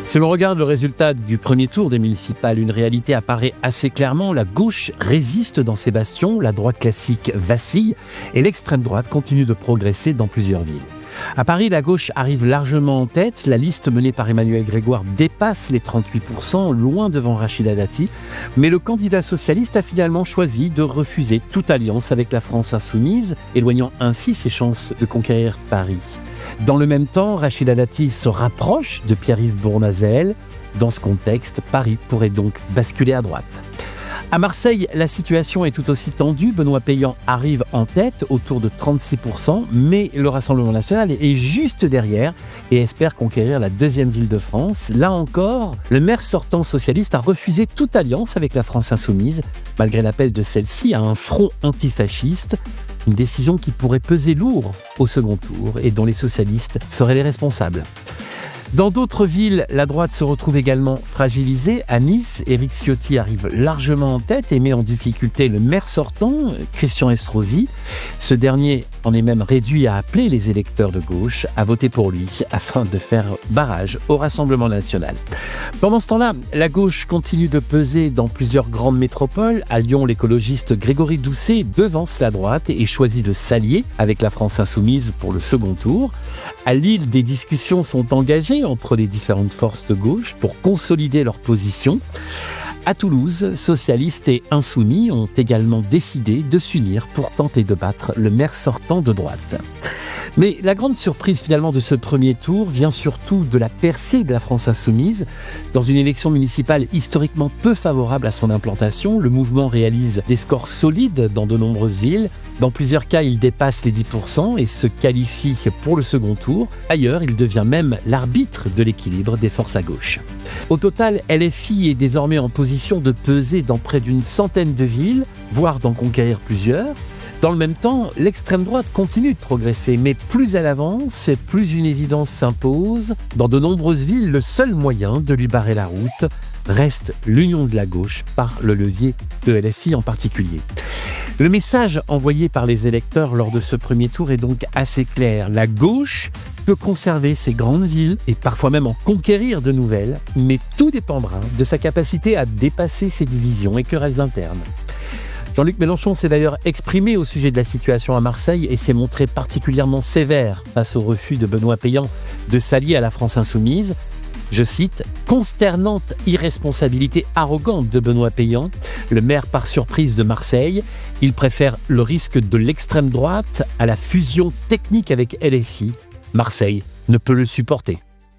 Si l'on regarde le résultat du premier tour des municipales, une réalité apparaît assez clairement. La gauche résiste dans ses bastions, la droite classique vacille et l'extrême droite continue de progresser dans plusieurs villes. À Paris, la gauche arrive largement en tête. La liste menée par Emmanuel Grégoire dépasse les 38%, loin devant Rachida Dati. Mais le candidat socialiste a finalement choisi de refuser toute alliance avec la France insoumise, éloignant ainsi ses chances de conquérir Paris. Dans le même temps, Rachida Dati se rapproche de Pierre-Yves Bournazel. Dans ce contexte, Paris pourrait donc basculer à droite. À Marseille, la situation est tout aussi tendue. Benoît Peillan arrive en tête, autour de 36%, mais le Rassemblement national est juste derrière et espère conquérir la deuxième ville de France. Là encore, le maire sortant socialiste a refusé toute alliance avec la France insoumise, malgré l'appel de celle-ci à un front antifasciste. Une décision qui pourrait peser lourd au second tour et dont les socialistes seraient les responsables. Dans d'autres villes, la droite se retrouve également fragilisée. À Nice, Éric Ciotti arrive largement en tête et met en difficulté le maire sortant, Christian Estrosi. Ce dernier en est même réduit à appeler les électeurs de gauche à voter pour lui afin de faire barrage au Rassemblement national. Pendant ce temps-là, la gauche continue de peser dans plusieurs grandes métropoles. À Lyon, l'écologiste Grégory Doucet devance la droite et choisit de s'allier avec la France insoumise pour le second tour. À Lille, des discussions sont engagées entre les différentes forces de gauche pour consolider leur position. À Toulouse, socialistes et insoumis ont également décidé de s'unir pour tenter de battre le maire sortant de droite. Mais la grande surprise finalement de ce premier tour vient surtout de la percée de la France insoumise. Dans une élection municipale historiquement peu favorable à son implantation, le mouvement réalise des scores solides dans de nombreuses villes. Dans plusieurs cas, il dépasse les 10% et se qualifie pour le second tour. Ailleurs, il devient même l'arbitre de l'équilibre des forces à gauche. Au total, LFI est désormais en position de peser dans près d'une centaine de villes, voire d'en conquérir plusieurs. Dans le même temps, l'extrême droite continue de progresser, mais plus elle avance, plus une évidence s'impose. Dans de nombreuses villes, le seul moyen de lui barrer la route reste l'union de la gauche par le levier de LFI en particulier. Le message envoyé par les électeurs lors de ce premier tour est donc assez clair. La gauche peut conserver ses grandes villes et parfois même en conquérir de nouvelles, mais tout dépendra de sa capacité à dépasser ses divisions et querelles internes. Jean-Luc Mélenchon s'est d'ailleurs exprimé au sujet de la situation à Marseille et s'est montré particulièrement sévère face au refus de Benoît Peillan de s'allier à la France insoumise. Je cite « Consternante irresponsabilité arrogante de Benoît Peillan, le maire par surprise de Marseille. Il préfère le risque de l'extrême droite à la fusion technique avec LFI. Marseille ne peut le supporter. »